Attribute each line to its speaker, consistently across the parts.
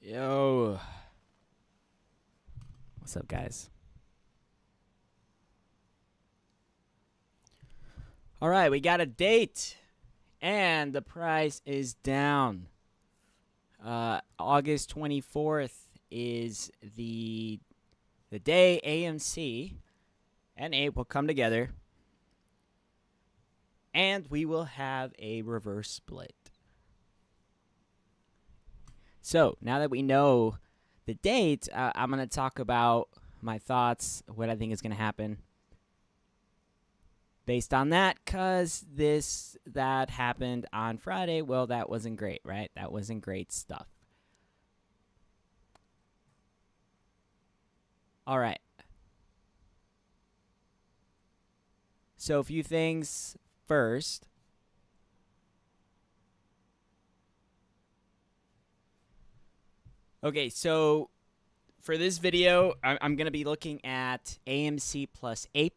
Speaker 1: Yo. What's up, guys? All right, we got a date, and the price is down. August 24th is the day AMC and APE will come together, and we will have a reverse split. So now that we know the date, I'm going to talk about my thoughts, what I think is going to happen based on that, because that happened on Friday. Well, that wasn't great, right? That wasn't great stuff. All right. So a few things first. Okay, so for this video, I'm going to be looking at AMC plus APE,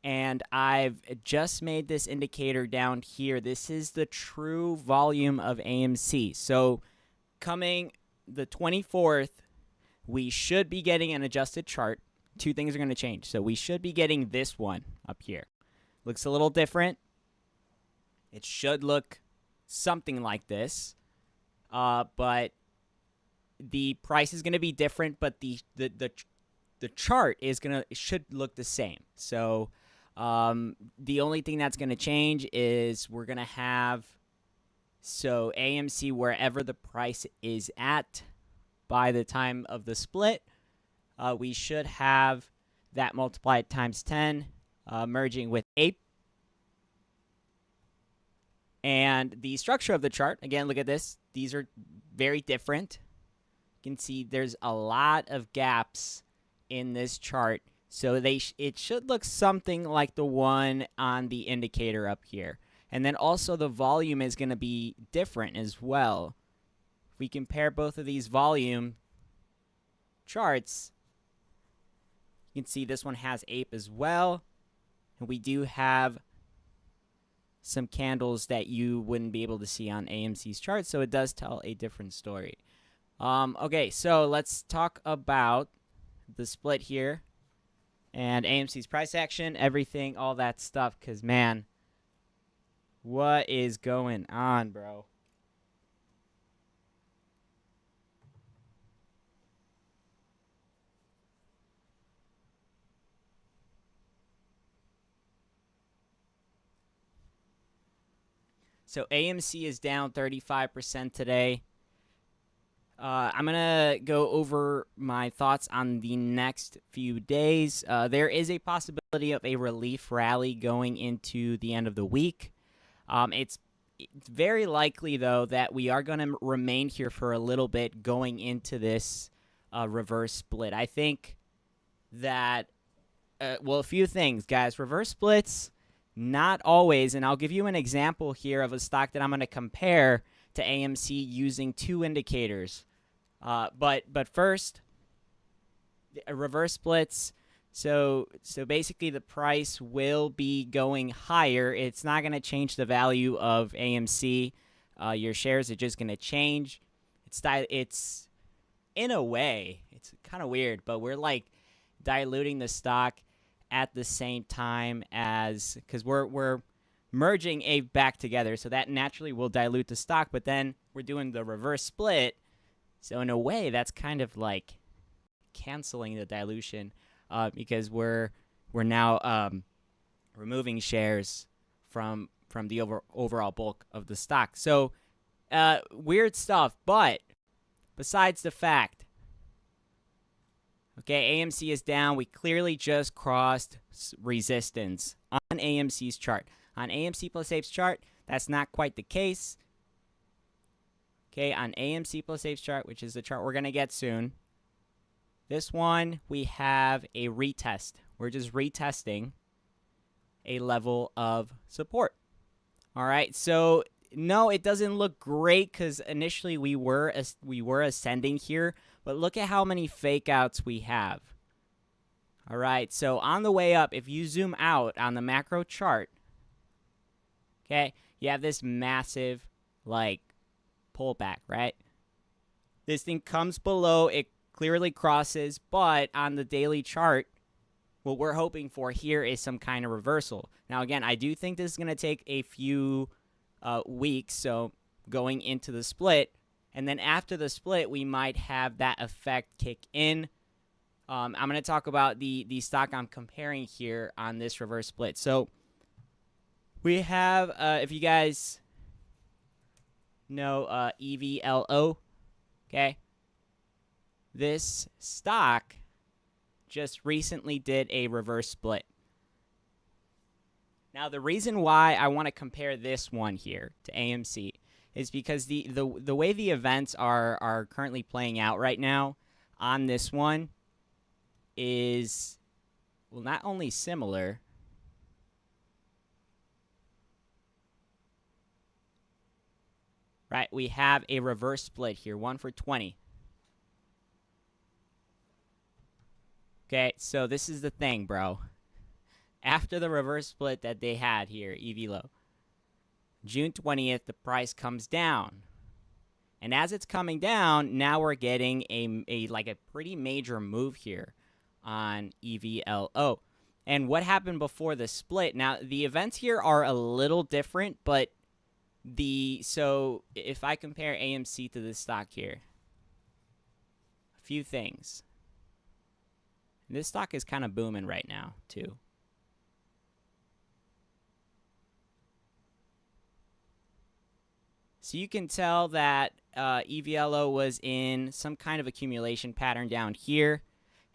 Speaker 1: and I've just made this indicator down here. This is the true volume of AMC. So coming the 24th, we should be getting an adjusted chart. Two things are going to change. So we should be getting this one up here. Looks a little different. It should look something like this, but the price is going to be different, but the chart is should look the same. So the only thing that's going to change is we're going to have AMC wherever the price is at by the time of the split. We should have that multiplied times 10 merging with APE. And the structure of the chart, again, look at this. These are very different. You can see there's a lot of gaps in this chart. So it should look something like the one on the indicator up here. And then also the volume is going to be different as well. If we compare both of these volume charts, you can see this one has APE as well. And we do have some candles that you wouldn't be able to see on AMC's chart. So it does tell a different story. Okay, so let's talk about the split here and AMC's price action, everything, all that stuff, because, man, what is going on, bro? So AMC is down 35% today. I'm going to go over my thoughts on the next few days. There is a possibility of a relief rally going into the end of the week. It's very likely, though, that we are going to remain here for a little bit going into this reverse split. I think that, well, a few things, guys. Reverse splits, not always, and I'll give you an example here of a stock that I'm going to compare to AMC using two indicators. But first, reverse splits. So basically the price will be going higher. It's not going to change the value of AMC. Your shares are just going to change. It's in a way, it's kind of weird, but we're like diluting the stock at the same time as, because we're merging APE back together, so that naturally will dilute the stock, but then we're doing the reverse split. So in a way, that's kind of like canceling the dilution because we're now removing shares from the overall bulk of the stock. So weird stuff, but besides the fact, okay, AMC is down. We clearly just crossed resistance on AMC's chart. On AMC plus APE's chart, that's not quite the case. Okay, on AMC plus APE's chart, which is the chart we're going to get soon, this one, we have a retest. We're just retesting a level of support. All right, so no, it doesn't look great because initially we were ascending here, but look at how many fake outs we have. All right, so on the way up, if you zoom out on the macro chart, okay, you have this massive, like, pullback, right? This thing comes below, it clearly crosses, but on the daily chart, what we're hoping for here is some kind of reversal. Now, again, I do think this is going to take a few weeks, so going into the split, and then after the split, we might have that effect kick in. I'm going to talk about the stock I'm comparing here on this reverse split. So we have, if you guys know EVLO, okay, this stock just recently did a reverse split. Now, the reason why I want to compare this one here to AMC is because the way the events are currently playing out right now on this one is, well, not only similar, right? We have a reverse split here, 1 for 20. Okay, so this is the thing, bro. After the reverse split that they had here, EVLO, June 20th, the price comes down. And as it's coming down, now we're getting a pretty major move here on EVLO. And what happened before the split? Now, the events here are a little different, but so if I compare AMC to this stock here, a few things. This stock is kind of booming right now, too. So you can tell that EVLO was in some kind of accumulation pattern down here.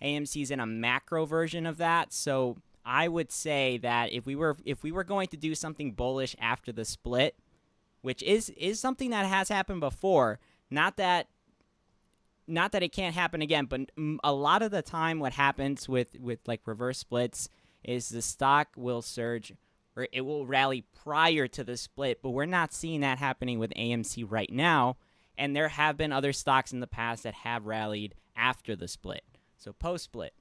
Speaker 1: AMC's in a macro version of that. So I would say that if we were going to do something bullish after the split, which is something that has happened before, not that it can't happen again, but a lot of the time what happens with like reverse splits is the stock will surge or it will rally prior to the split, but we're not seeing that happening with AMC right now, and there have been other stocks in the past that have rallied after the split, so post-split.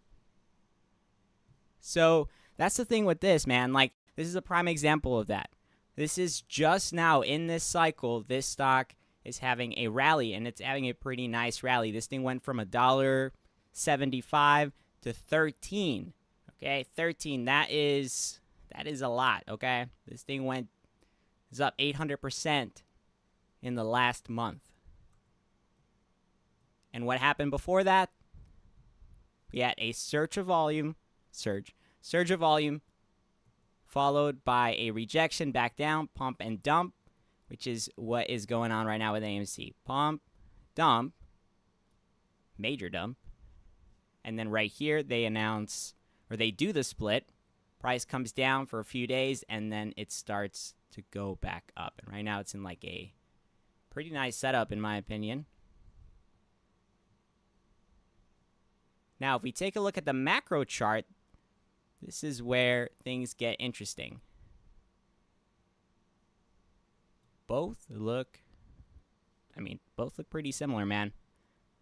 Speaker 1: So that's the thing with this, man. Like, this is a prime example of that. This is just now in this cycle, this stock is having a rally, and it's having a pretty nice rally. This thing went from $1.75 to 13. Okay, 13. That is a lot. Okay, this thing is up 800% in the last month. And what happened before that? We had a surge of volume, followed by a rejection back down, pump and dump, which is what is going on right now with AMC. Pump, dump, major dump, and then right here they announce, or they do the split. Price comes down for a few days, and then it starts to go back up. And right now it's in like a pretty nice setup, in my opinion. Now, if we take a look at the macro chart, this is where things get interesting. Both look pretty similar, man.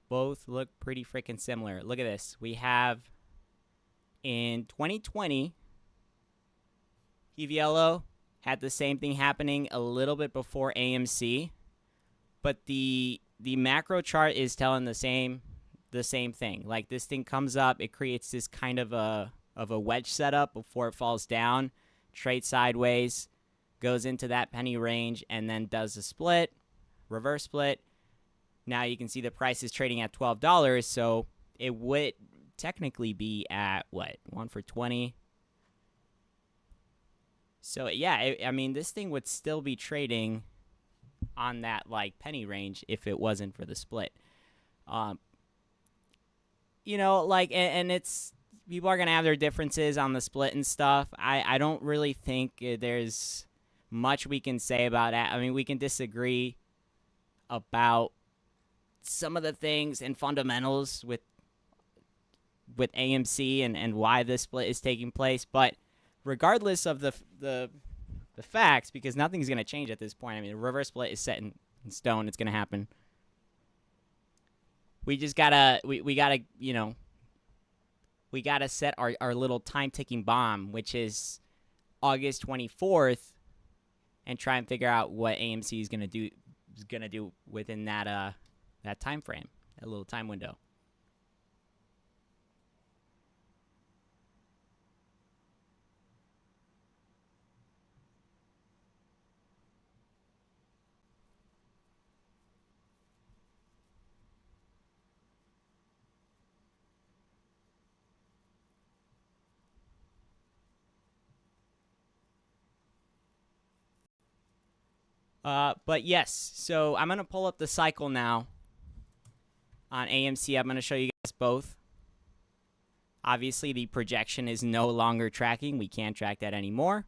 Speaker 1: Both look pretty freaking similar. Look at this. We have in 2020, EVLO had the same thing happening a little bit before AMC, but the macro chart is telling the same thing. Like, this thing comes up, it creates this kind of a wedge setup before it falls down, trades sideways, goes into that penny range, and then does a split, reverse split. Now you can see the price is trading at $12, so it would technically be at, what, 1 for 20? So, yeah, I mean, this thing would still be trading on that, like, penny range if it wasn't for the split. You know, like, and it's, people are going to have their differences on the split and stuff. I don't really think there's much we can say about that. I mean, we can disagree about some of the things and fundamentals with AMC and why this split is taking place, but regardless of the facts, because nothing's going to change at this point. I mean, the reverse split is set in stone. It's going to happen. We just gotta we gotta, you know, we gotta set our little time ticking bomb, which is August 24th, and try and figure out what AMC is gonna do within that time frame. a little time window. But yes, so I'm going to pull up the cycle now on AMC. I'm going to show you guys both. Obviously, the projection is no longer tracking. We can't track that anymore.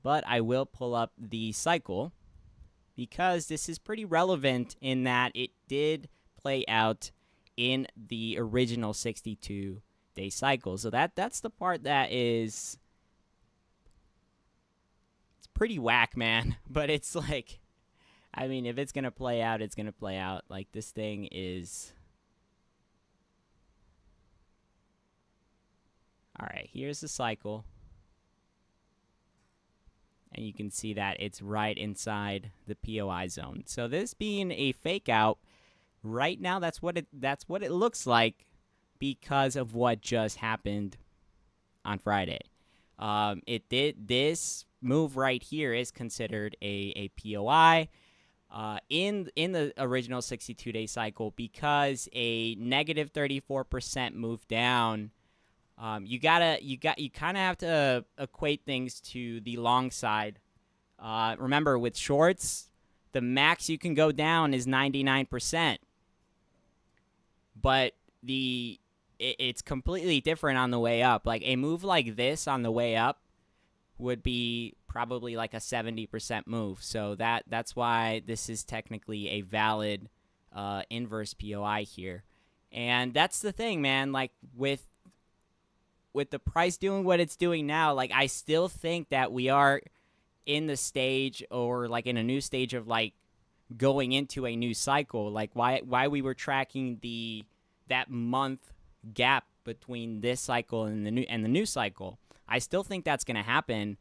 Speaker 1: But I will pull up the cycle because this is pretty relevant in that it did play out in the original 62-day cycle. So that's the part that is pretty whack, man. But it's like, I mean, if it's gonna play out, it's gonna play out. Like, this thing is... All right, here's the cycle, and you can see that it's right inside the POI zone. So this being a fake out right now, that's what it looks like because of what just happened on Friday. This move right here is considered a POI in the original 62-day cycle because a negative 34% move down. You kind of have to equate things to the long side. Remember, with shorts, the max you can go down is 99%, but it's completely different on the way up. Like, a move like this on the way up would be probably like a 70% move. So that's why this is technically a valid inverse POI here. And that's the thing, man. Like, with the price doing what it's doing now, like, I still think that we are in the stage, or like in a new stage of like going into a new cycle. Like, why we were tracking that month gap between this cycle and the new cycle. I still think that's going to happen,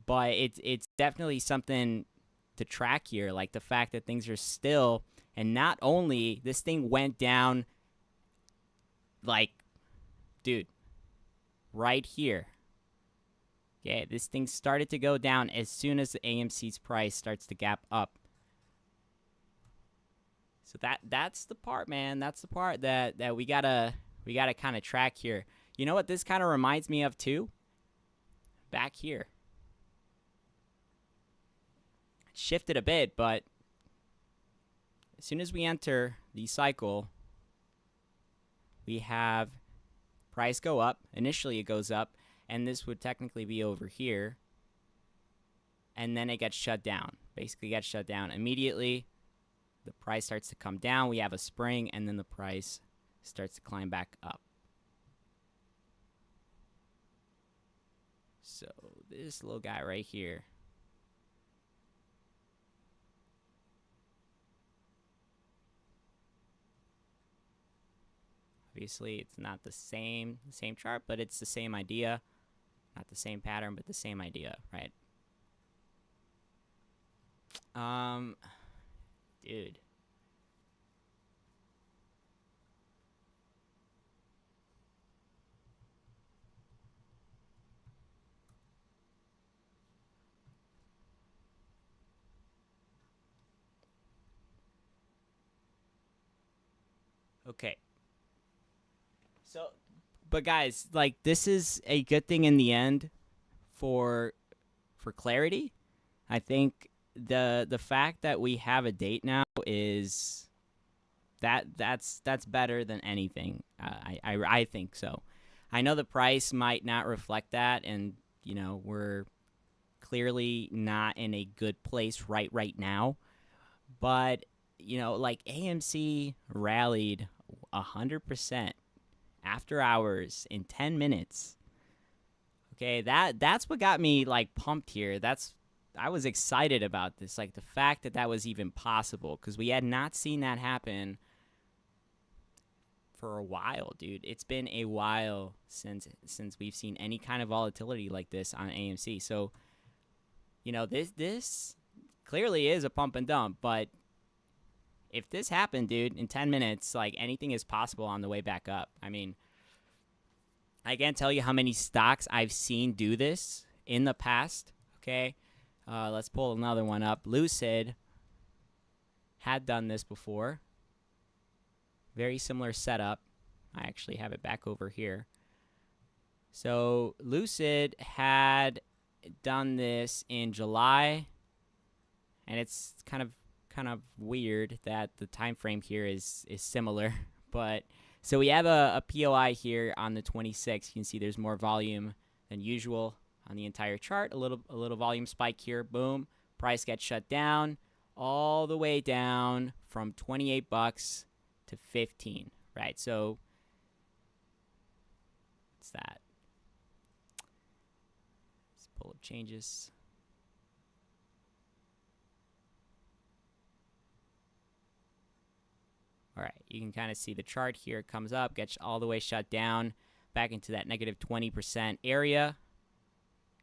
Speaker 1: but it's definitely something to track here. Like, the fact that things are still, and not only this thing went down, like, dude, right here. Okay, this thing started to go down as soon as the AMC's price starts to gap up. So that's the part, man. That's the part that we gotta kind of track here. You know what this kind of reminds me of too? Back here. It shifted a bit, but as soon as we enter the cycle, we have price go up. Initially it goes up, and this would technically be over here, and then it gets shut down. Basically gets shut down immediately. The price starts to come down. We have a spring, and then the price starts to climb back up. So this little guy right here, obviously it's not the same chart, but it's the same idea. Not the same pattern, but the same idea, right? Dude. Okay. So, but guys, like, this is a good thing in the end for clarity. I think the fact that we have a date now is that's better than anything. I think so. I know the price might not reflect that, and you know, we're clearly not in a good place right now. But you know, like, AMC rallied 100% after hours in 10 minutes. Okay, that's what got me like pumped here. I was excited about this, like the fact that was even possible, because we had not seen that happen for a while, dude. It's been a while since we've seen any kind of volatility like this on AMC. So, you know, this clearly is a pump and dump, but if this happened, dude, in 10 minutes, like anything is possible on the way back up. I mean, I can't tell you how many stocks I've seen do this in the past. Okay, let's pull another one up. Lucid had done this before. Very similar setup. I actually have it back over here. So Lucid had done this in July, and it's kind of weird that the time frame here is similar. But so we have a POI here on the 26th. You can see there's more volume than usual on the entire chart. A little volume spike here. Boom. Price gets shut down all the way down from 28 bucks to 15. Right. So what's that? Let's pull up changes. All right, you can kind of see the chart here. It comes up, gets all the way shut down, back into that negative 20% area,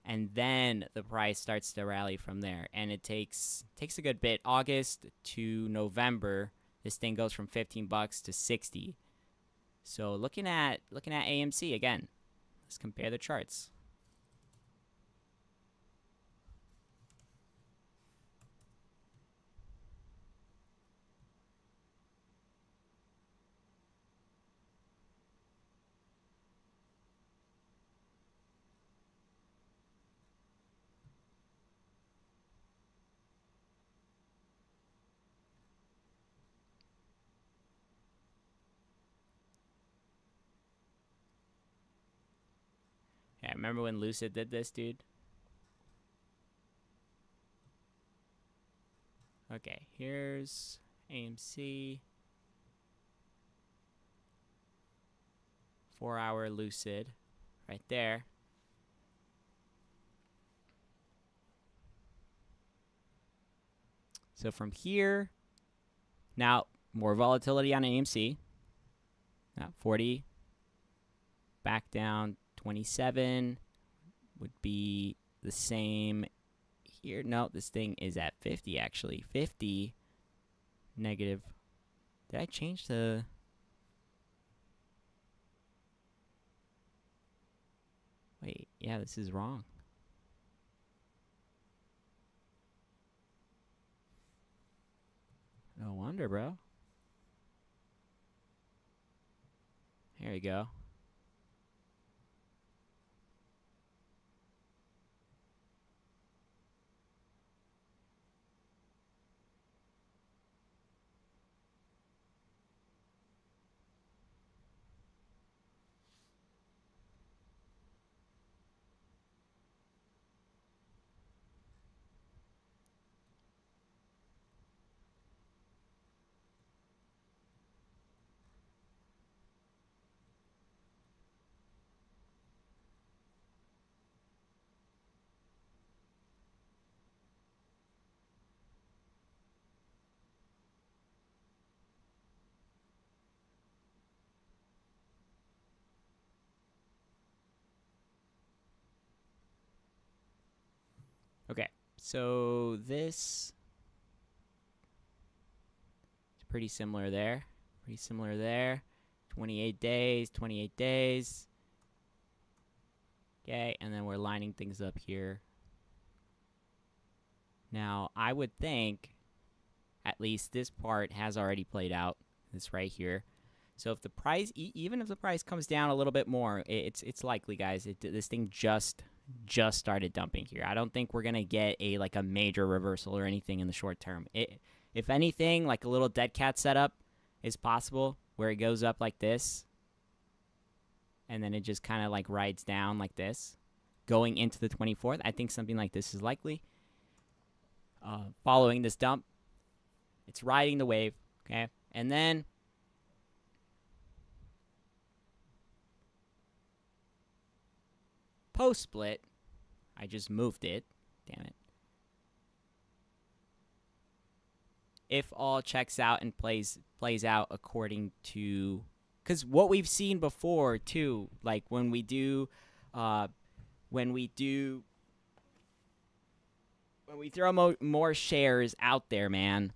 Speaker 1: and then the price starts to rally from there. And it takes a good bit. August to November, this thing goes from 15 bucks to 60. So looking at AMC again, let's compare the charts. Yeah, remember when Lucid did this, dude? Okay, here's AMC. 4-hour Lucid right there. So from here, now more volatility on AMC. 40, back down 27 would be the same here. No, this thing is at 50 actually. 50 negative. Did I change the... Wait, yeah, this is wrong. No wonder, bro. There we go. Okay, so this is pretty similar there. Pretty similar there. 28 days, 28 days. Okay, and then we're lining things up here. Now, I would think at least this part has already played out. This right here. So if the price, even if the price comes down a little bit more, it's likely, guys. This thing just started dumping here. I don't think we're gonna get a major reversal or anything in the short term. If anything, like a little dead cat setup is possible, where it goes up like this, and then it just kind of like rides down like this, going into the 24th. I think something like this is likely. Following this dump, it's riding the wave, okay, and then post split, I just moved it. Damn it. If all checks out and plays out according to, because what we've seen before too, like when we throw more shares out there, man,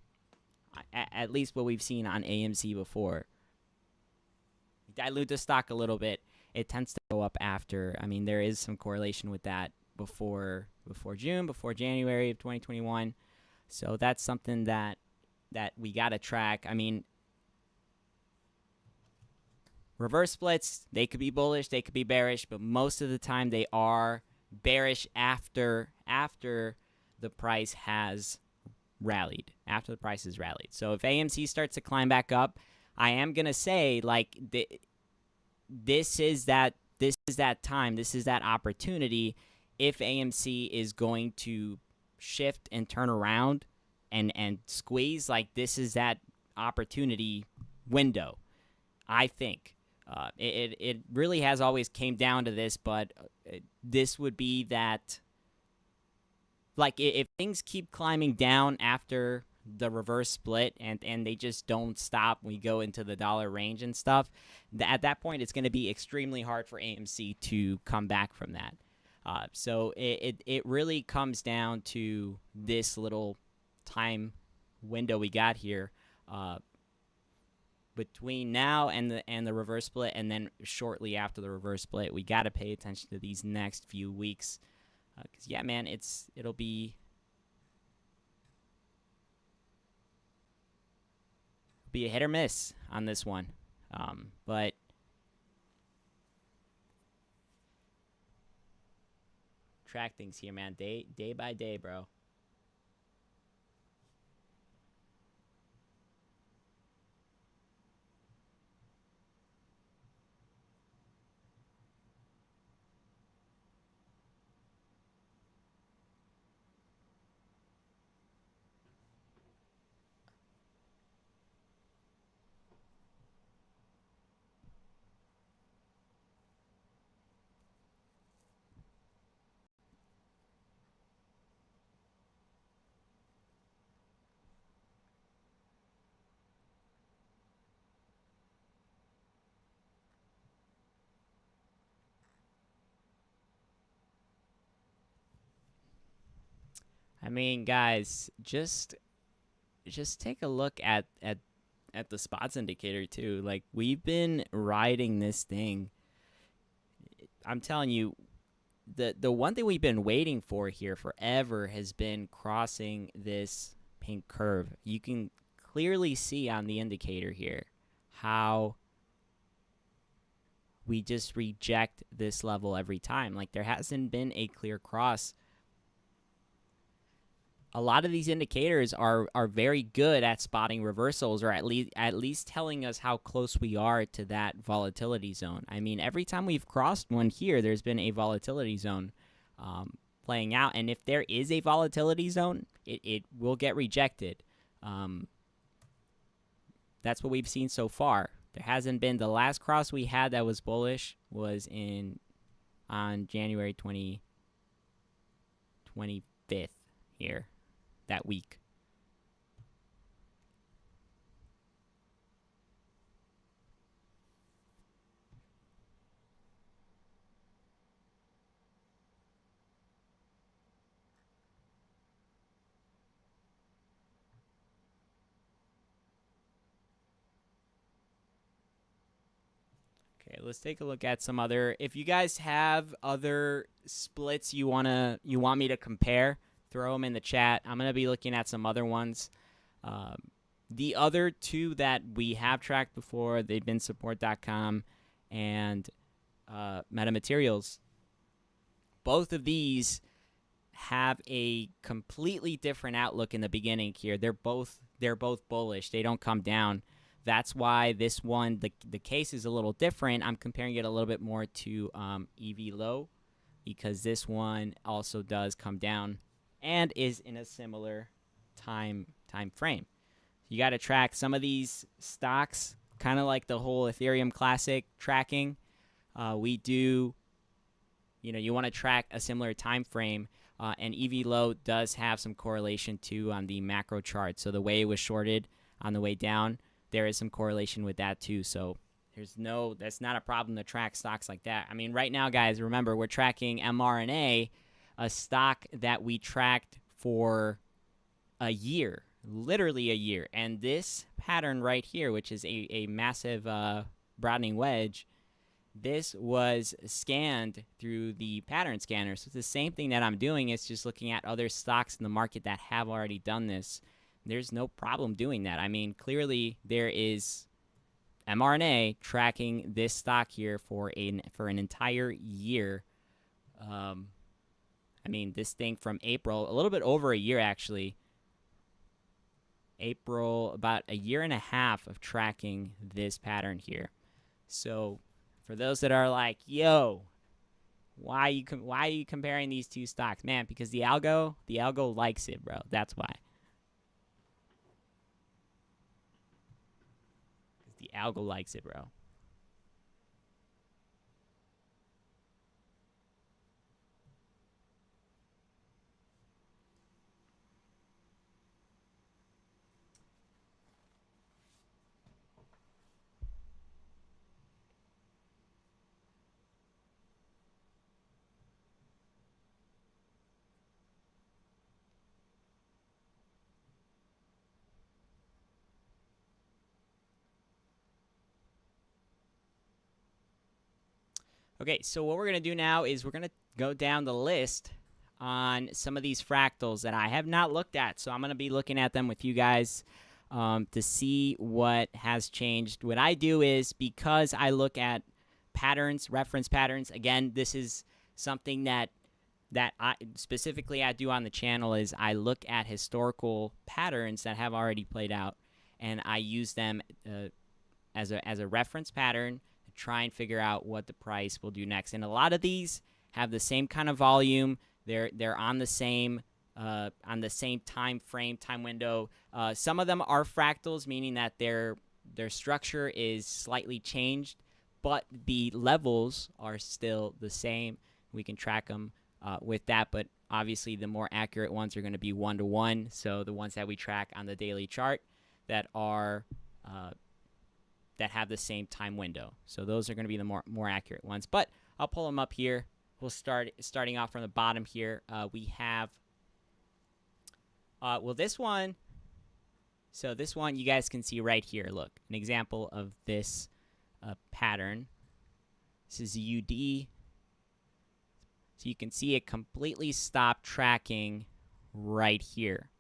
Speaker 1: at least what we've seen on AMC before. Dilute the stock a little bit, it tends to go up after. I mean, there is some correlation with that before June, before January of 2021. So that's something that we got to track. I mean, reverse splits, they could be bullish, they could be bearish, but most of the time they are bearish after the price has rallied. After the price has rallied. So if AMC starts to climb back up, I am going to say, like, this is that time, this is that opportunity. If AMC is going to shift and turn around and squeeze, like, this is that opportunity window, I think. It really has always came down to this, but this would be that, like, if things keep climbing down after the reverse split and they just don't stop, we go into the dollar range and stuff, at that point it's going to be extremely hard for AMC to come back from that. So it really comes down to this little time window we got here between now and the reverse split, and then shortly after the reverse split. We got to pay attention to these next few weeks, because yeah, man, it'll be a hit or miss on this one. But track things here, man, day by day, bro. I mean, guys, just take a look at the spots indicator too. Like, we've been riding this thing. I'm telling you, the one thing we've been waiting for here forever has been crossing this pink curve. You can clearly see on the indicator here how we just reject this level every time. Like, there hasn't been a clear cross. A lot of these indicators are very good at spotting reversals, or at least telling us how close we are to that volatility zone. I mean, every time we've crossed one here, there's been a volatility zone playing out, and if there is a volatility zone, it will get rejected. That's what we've seen so far. There hasn't been. The last cross we had that was bullish was on January 25th here. That week. Okay, let's take a look at some other. If you guys have other splits you want me to compare, throw them in the chat. I'm going to be looking at some other ones. The other two that we have tracked before, they've been support.com and metamaterials. Both of these have a completely different outlook in the beginning here. They're both bullish. They don't come down. That's why this one, the case is a little different. I'm comparing it a little bit more to EVLO, because this one also does come down and is in a similar time frame. You got to track some of these stocks, kind of like the whole Ethereum Classic tracking. We do, you want to track a similar time frame, and EVLO does have some correlation too on the macro chart. So the way it was shorted on the way down, there is some correlation with that too. So that's not a problem to track stocks like that. I mean, right now, guys, remember, we're tracking mRNA, a stock that we tracked for a year. literally a year. And this pattern right here, which is a massive broadening wedge, this was scanned through the pattern scanner. So it's the same thing that I'm doing. It's just looking at other stocks in the market that have already done this. There's no problem doing that. I mean, clearly there is mRNA tracking this stock here for an entire year. I mean, this thing from April, a little bit over a year actually. April, about a year and a half of tracking this pattern here. So for those that are like, yo, why are you comparing these two stocks? Man, because the algo likes it, bro. That's why. The algo likes it, bro. Okay, so what we're going to do now is we're going to go down the list on some of these fractals that I have not looked at. So I'm going to be looking at them with you guys to see what has changed. What I do is, because I look at patterns, reference patterns, again, this is something that I specifically I do on the channel, is I look at historical patterns that have already played out, and I use them as a reference pattern to try and figure out what the price will do next. And a lot of these have the same kind of volume. They're on the same time frame, time window. Some of them are fractals, meaning that their structure is slightly changed, but the levels are still the same. We can track them with that, but obviously the more accurate ones are going to be 1-to-1. So the ones that we track on the daily chart that are that have the same time window. So those are going to be the more accurate ones. But I'll pull them up here. We'll starting off from the bottom here. We have this one. So this one you guys can see right here. Look, an example of this pattern. This is UD. So you can see it completely stopped tracking right here.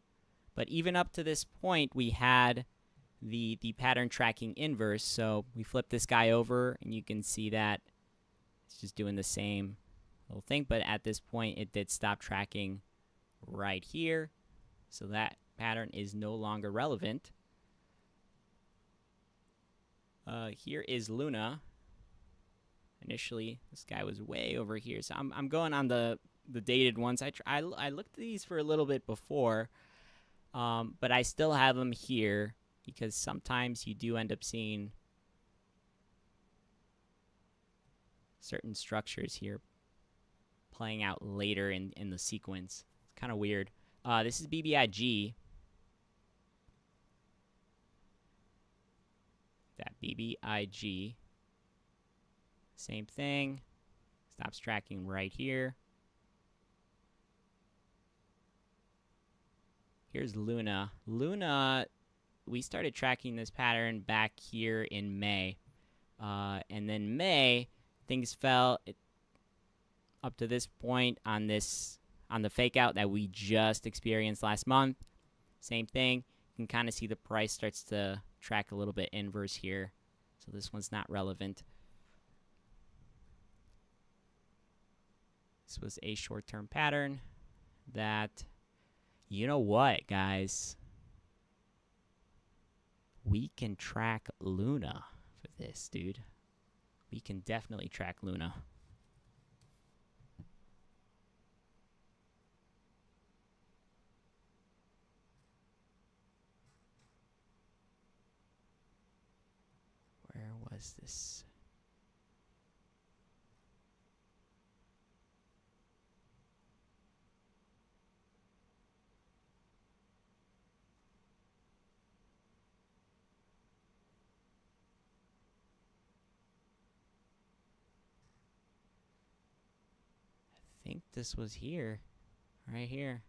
Speaker 1: But even up to this point, we had the pattern tracking inverse. So we flip this guy over, and you can see that it's just doing the same little thing. But at this point, it did stop tracking right here. So that pattern is no longer relevant. Here is Luna. Initially, this guy was way over here. So I'm going on the dated ones. I looked at these for a little bit before, but I still have them here because sometimes you do end up seeing certain structures here playing out later in the sequence. It's kind of weird. This is BBIG. That BBIG. Same thing. Stops tracking right here. Here's Luna. Luna, we started tracking this pattern back here in May. And then May, things fell up to this point on the fake out that we just experienced last month. Same thing. You can kind of see the price starts to track a little bit inverse here. So this one's not relevant. This was a short-term pattern that, you know what, guys? We can track Luna for this, dude. We can definitely track Luna. Where was this? I think this was here. Right here.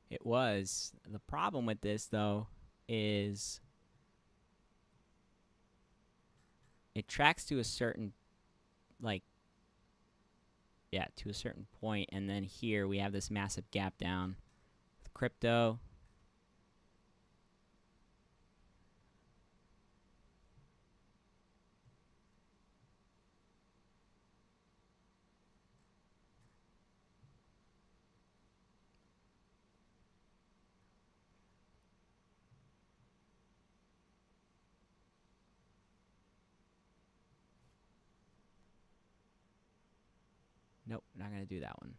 Speaker 1: It was. The problem with this, though, is it tracks to a certain, like, yeah, to a certain point, and then here we have this massive gap down. With crypto, nope, not going to do that one.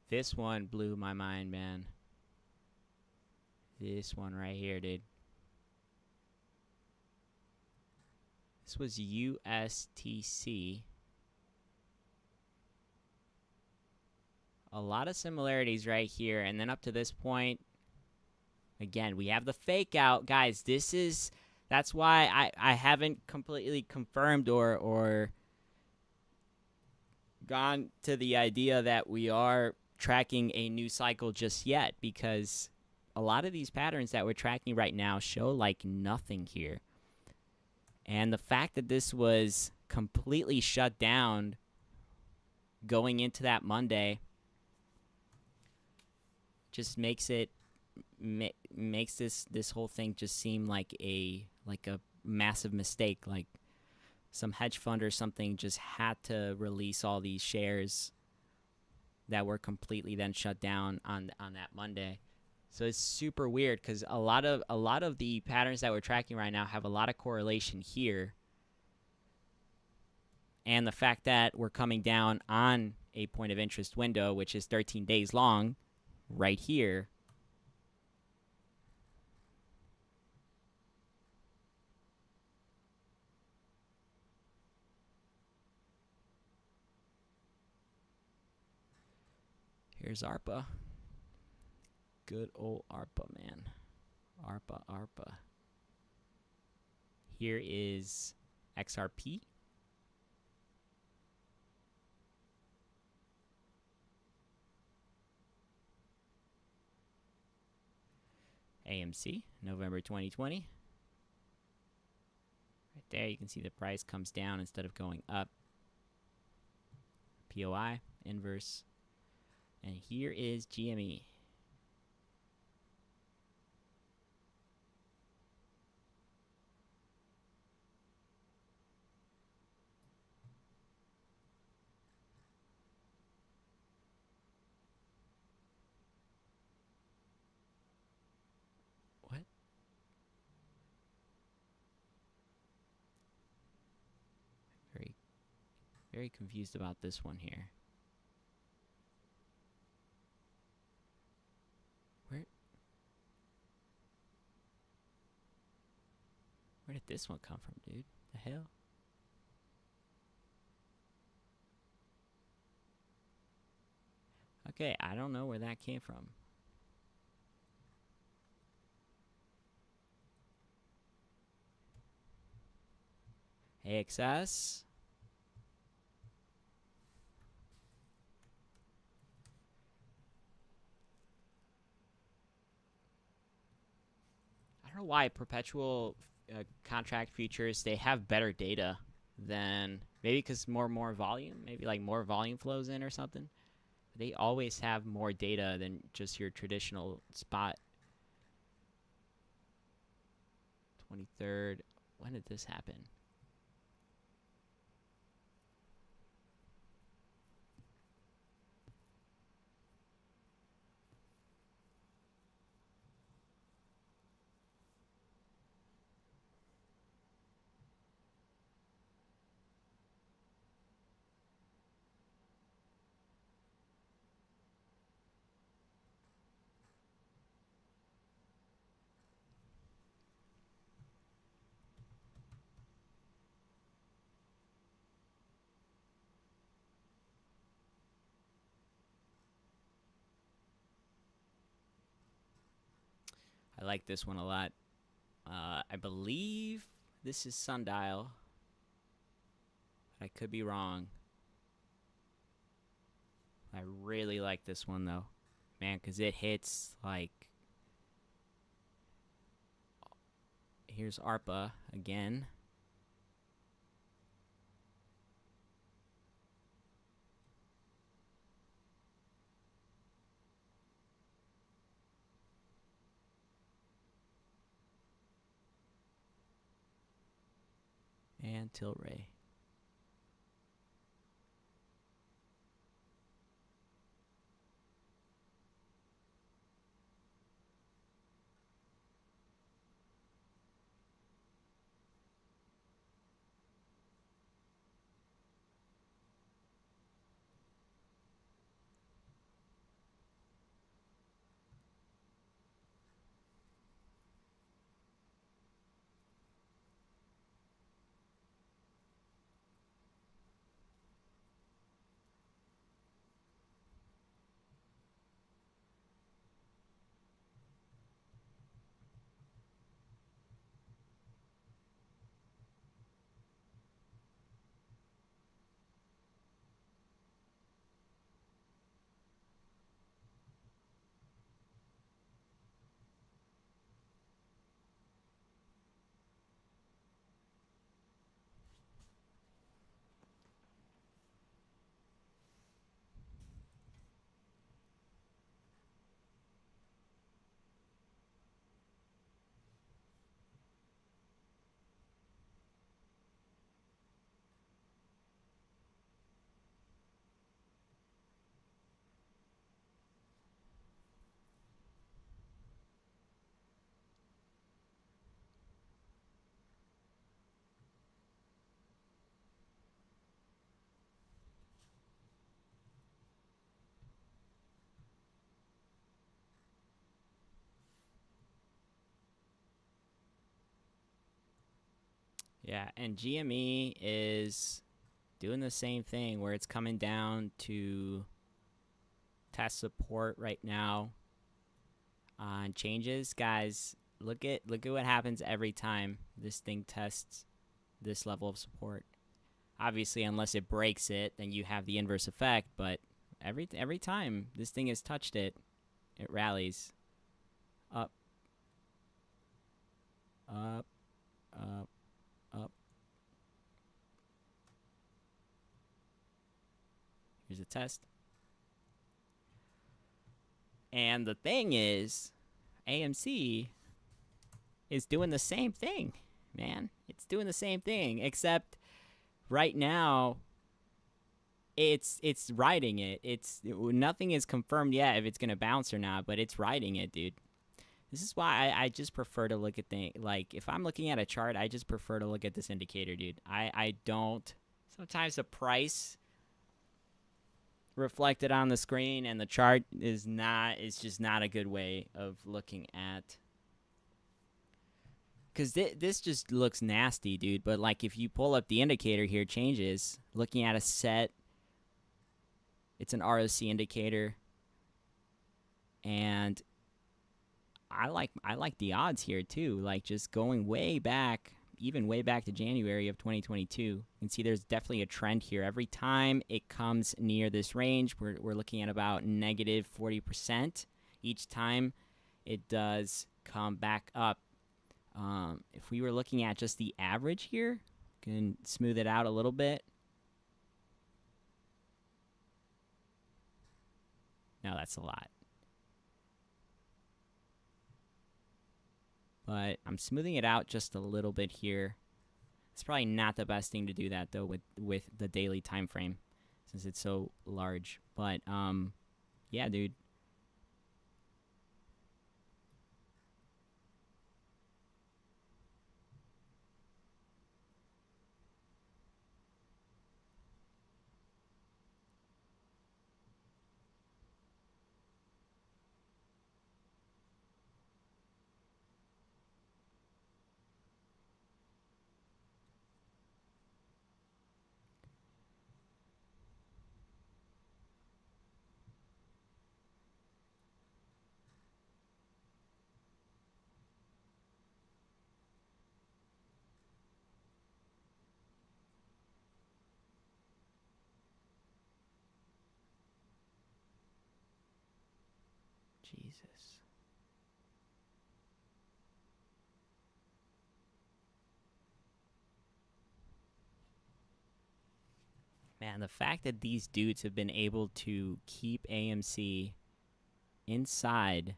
Speaker 1: This one blew my mind, man. This one right here, dude. This was USTC. A lot of similarities right here. And then up to this point, again, we have the fake out. Guys, that's why I haven't completely confirmed or gone to the idea that we are tracking a new cycle just yet, because a lot of these patterns that we're tracking right now show like nothing here. And the fact that this was completely shut down going into that Monday just makes this whole thing just seem like a massive mistake. Like some hedge fund or something just had to release all these shares that were completely then shut down on that Monday. So it's super weird because a lot of the patterns that we're tracking right now have a lot of correlation here. And the fact that we're coming down on a point of interest window, which is 13 days long, right here. Here's ARPA. Good old ARPA, man. ARPA. Here is XRP. AMC, November 2020. Right there, you can see the price comes down instead of going up. POI, inverse. And here is GME. What? Very confused about this one here. Where did this one come from, dude? The hell? Okay, I don't know where that came from. AXS. I don't know why perpetual contract futures, they have better data than, maybe because more volume, maybe like more volume flows in or something. They always have more data than just your traditional spot. 23rd. When did this happen? I like this one a lot. I believe this is Sundial. I could be wrong. I really like this one though, man, because it hits like. Here's ARPA again. And Tilray. Yeah, and GME is doing the same thing where it's coming down to test support right now on changes. Guys, look at what happens every time this thing tests this level of support. Obviously, unless it breaks it, then you have the inverse effect, but every time this thing has touched it, it rallies up, up, up, up. Here's a test. And the thing is, AMC is doing the same thing, man. It's doing the same thing, except right now it's riding it. It's nothing is confirmed yet if it's gonna bounce or not, but it's riding it, dude. This is why I just prefer to look at things like if I'm looking at a chart, I just prefer to look at this indicator, dude. I don't. Sometimes the price reflected on the screen and the chart is just not a good way of looking at. Because this just looks nasty, dude. But like if you pull up the indicator here, changes. Looking at a set, it's an ROC indicator, and I like the odds here too. Like just going way back, even way back to January of 2022. You can see there's definitely a trend here. Every time it comes near this range, we're looking at about negative 40%. Each time it does come back up. If we were looking at just the average here, can smooth it out a little bit. No, that's a lot. But I'm smoothing it out just a little bit here. It's probably not the best thing to do that though with the daily time frame since it's so large. But yeah, dude. Jesus. Man, the fact that these dudes have been able to keep AMC inside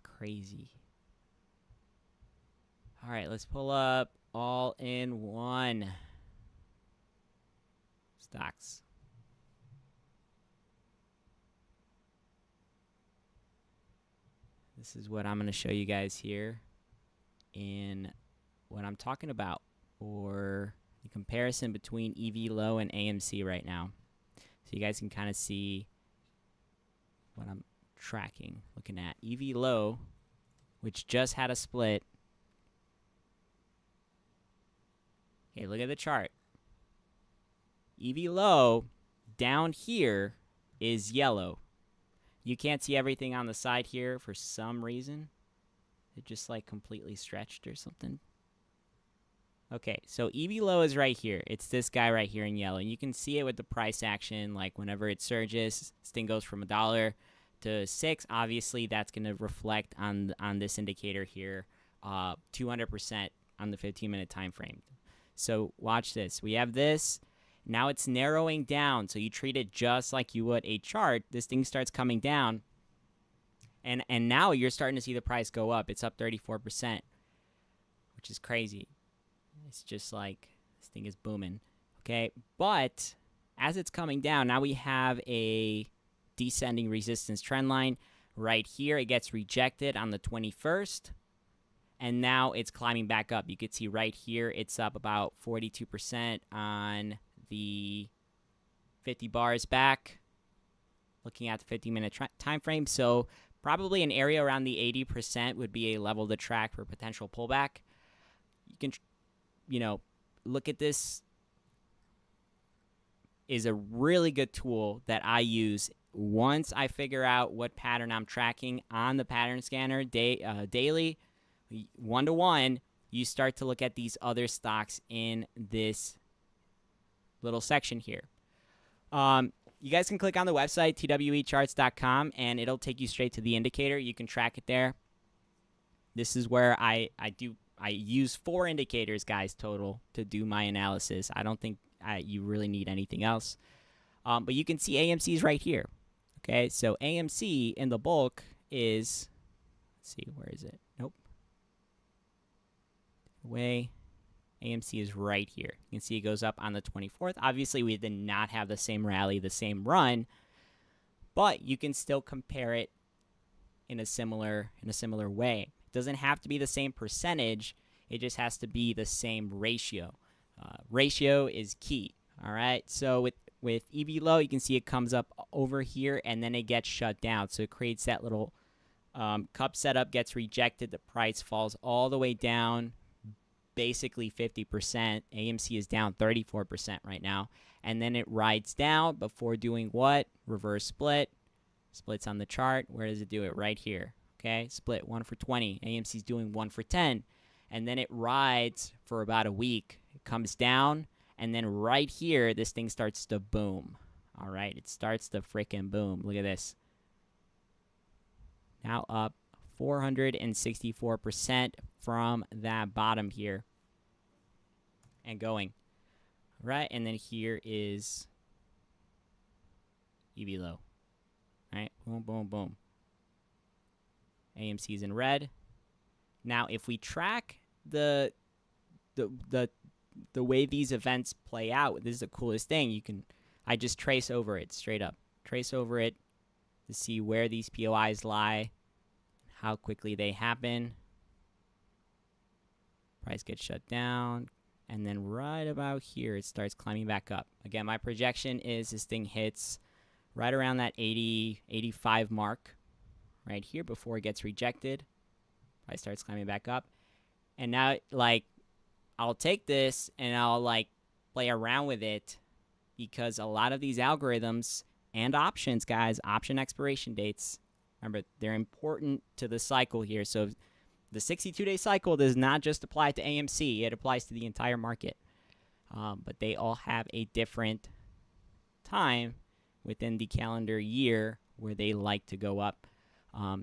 Speaker 1: crazy. All right, let's pull up all in one stocks. This is what I'm going to show you guys here in what I'm talking about, or the comparison between EVLO and AMC right now. So you guys can kind of see what I'm tracking, looking at EVLO, which just had a split. Okay, look at the chart. EVLO down here is yellow. You can't see everything on the side here for some reason. It just like completely stretched or something. Okay, so EVLO is right here. It's this guy right here in yellow. And you can see it with the price action. Like whenever it surges, this thing goes from $1 to $6. Obviously, that's going to reflect on this indicator here, 200% on the 15-minute time frame. So watch this. We have this. Now it's narrowing down. So you treat it just like you would a chart. This thing starts coming down. And now you're starting to see the price go up. It's up 34%, which is crazy. It's just like this thing is booming. Okay, but as it's coming down, now we have a descending resistance trend line right here. It gets rejected on the 21st. And now it's climbing back up. You can see right here, it's up about 42% on the 50 bars back, looking at the 15-minute time frame. So probably an area around the 80% would be a level to track for potential pullback. You can, look at this. Is a really good tool that I use once I figure out what pattern I'm tracking on the pattern scanner daily. 1-to-1, you start to look at these other stocks in this little section here. You guys can click on the website, twecharts.com, and it'll take you straight to the indicator. You can track it there. This is where I use 4 indicators, guys, total to do my analysis. I don't think you really need anything else. But you can see AMC's right here. Okay, so AMC in the bulk is, let's see, where is it? Nope. Way. AMC is right here. You can see it goes up on the 24th. Obviously, we did not have the same rally, the same run, but you can still compare it in a similar way. It doesn't have to be the same percentage. It just has to be the same ratio. Ratio is key. All right. So with EVLO, you can see it comes up over here and then it gets shut down. So it creates that little cup setup, gets rejected. The price falls all the way down, basically 50%. AMC is down 34% right now. And then it rides down before doing what? Reverse split. Splits on the chart. Where does it do it? Right here. Okay, split 1 for 20. AMC's doing 1 for 10. And then it rides for about a week. It comes down, and then right here, this thing starts to boom. All right, it starts to freaking boom. Look at this. Now up 464% from that bottom here. And going. All right, and then here is EVLO. All right, boom, boom, boom. AMC's in red. Now, if we track the way these events play out, this is the coolest thing. I just trace over it straight up. Trace over it to see where these POIs lie, how quickly they happen. Price gets shut down, and then right about here, it starts climbing back up. Again, my projection is this thing hits right around that 80, 85 mark right here before it gets rejected. Price starts climbing back up. And now, I'll take this and I'll, play around with it because a lot of these algorithms and options, guys. Option expiration dates. Remember, they're important to the cycle here. So the 62-day cycle does not just apply to AMC. It applies to the entire market. But they all have a different time within the calendar year where they like to go up.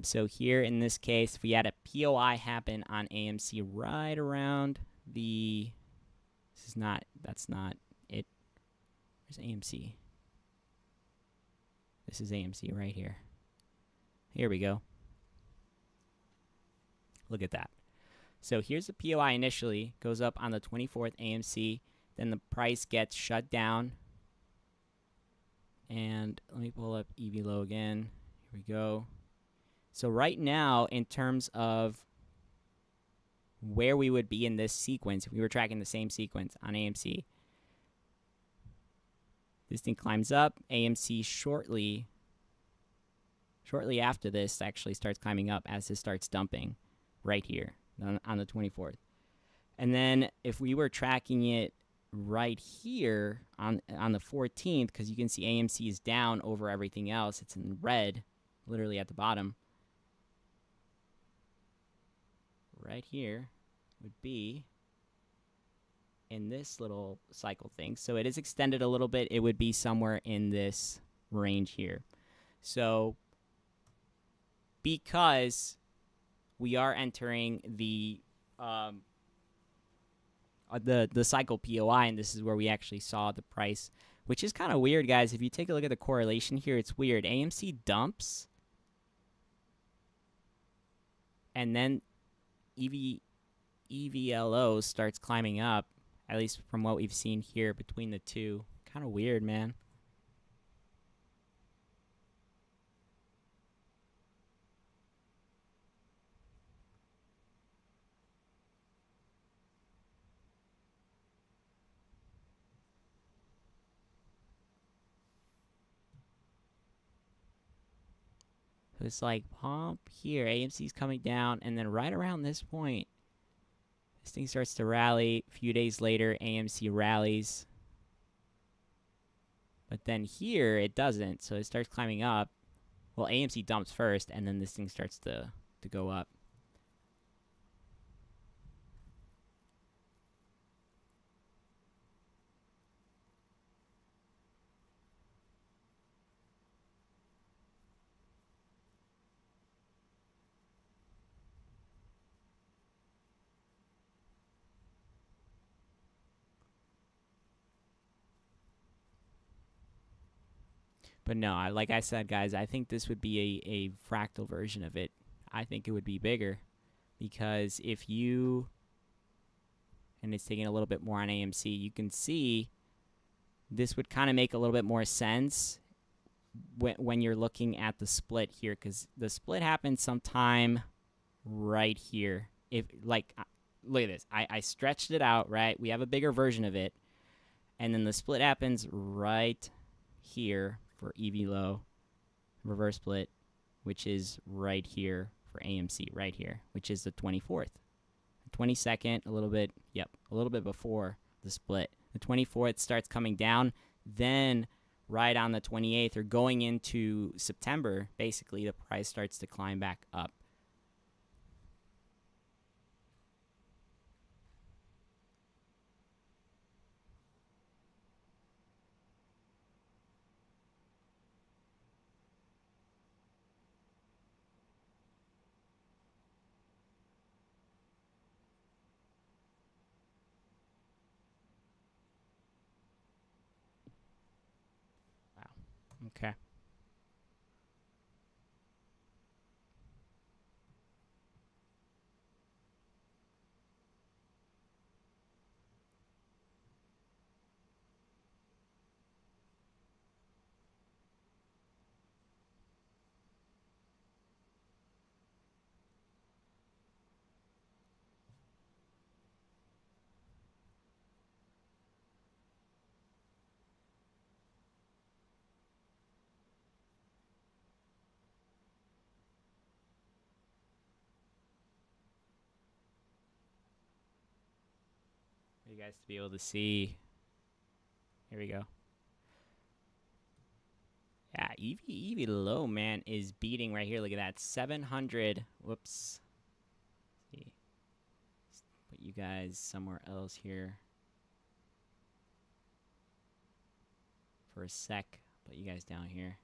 Speaker 1: So here in this case, if we had a POI happen on AMC right around the... that's not it. Where's AMC? This is AMC right here. Here we go. Look at that. So here's the POI initially, goes up on the 24th AMC, then the price gets shut down. And let me pull up EVLO again. Here we go. So right now, in terms of where we would be in this sequence, if we were tracking the same sequence on AMC, this thing climbs up. AMC shortly after this actually starts climbing up as this starts dumping right here on the 24th. And then if we were tracking it right here on the 14th, because you can see AMC is down over everything else. It's in red, literally at the bottom. Right here would be in this little cycle thing. So it is extended a little bit. It would be somewhere in this range here. So because we are entering the cycle POI, and this is where we actually saw the price, which is kind of weird, guys. If you take a look at the correlation here, it's weird. AMC dumps, and then EVLO starts climbing up, at least from what we've seen here between the two. Kind of weird, man. So it's like pump here, AMC's coming down, and then right around this point, this thing starts to rally. A few days later, AMC rallies. But then here, it doesn't, so it starts climbing up. Well, AMC dumps first, and then this thing starts to go up. But no, like I said, guys, I think this would be a fractal version of it. I think it would be bigger because if you, and it's taking a little bit more on AMC, you can see this would kind of make a little bit more sense when you're looking at the split here, because the split happened sometime right here. If like, look at this, I stretched it out, right? We have a bigger version of it, and then the split happens right here for EVLO, reverse split, which is right here for AMC, right here, which is the 24th. The 22nd, a little bit before the split. The 24th starts coming down, then right on the 28th, or going into September, basically, the price starts to climb back up. Okay. For you guys to be able to see. Here we go. Yeah, EVLO, man, is beating right here. Look at that. 700. Whoops. Let's see. Put you guys somewhere else here for a sec. Put you guys down here.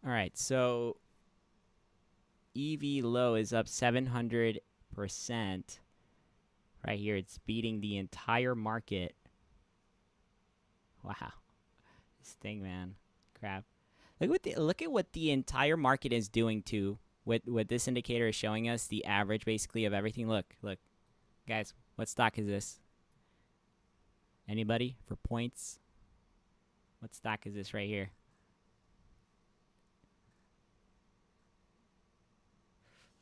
Speaker 1: All right, so EVLO is up 700% right here. It's beating the entire market. Wow, this thing, man, crap. Look at what the entire market is doing to what this indicator is showing us. The average, basically, of everything. Look, guys. What stock is this? Anybody for points? What stock is this right here?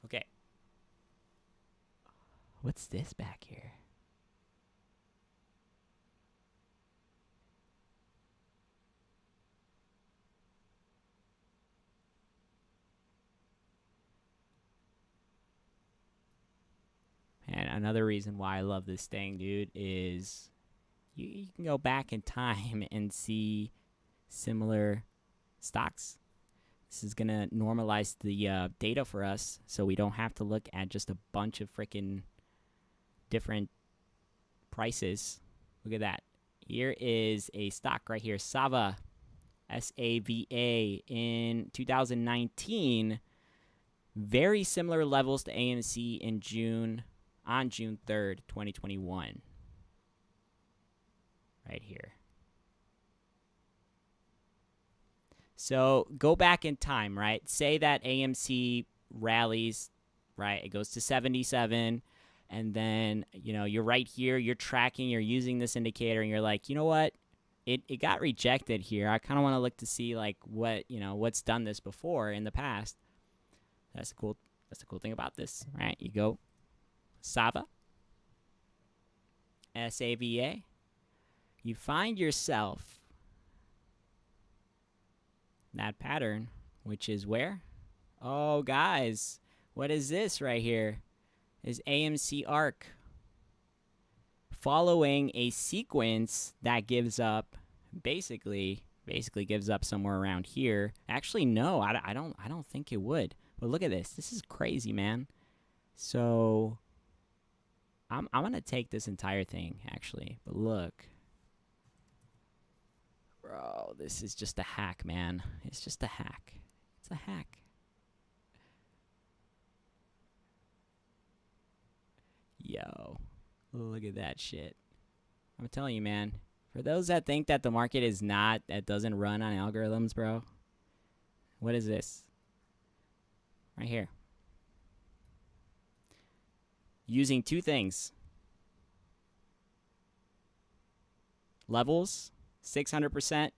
Speaker 1: Okay. What's this back here? And another reason why I love this thing, dude, is you can go back in time and see similar stocks. This is going to normalize the data for us so we don't have to look at just a bunch of freaking different prices. Look at that. Here is a stock right here, Sava, SAVA, in 2019. Very similar levels to AMC in June, on June 3rd, 2021. Right here. So go back in time, right? Say that AMC rallies, right? It goes to 77, and then, you know, you're right here, you're tracking, you're using this indicator, and you're like, you know what? It got rejected here. I kind of want to look to see, like, what, you know, what's done this before in the past. That's the cool thing about this, right? You go Sava, SAVA. You find yourself that pattern, which is where? Oh, guys, what is this right here? Is AMC ARC following a sequence that gives up, basically gives up somewhere around here. Actually, no, I don't think it would. But look at this. This is crazy, man. So I'm gonna take this entire thing, actually. But look. Bro, this is just a hack, man. It's just a hack. It's a hack. Yo, look at that shit. I'm telling you, man. For those that think that the market is not, that doesn't run on algorithms, bro. What is this? Right here. Using two things. Levels. 600%,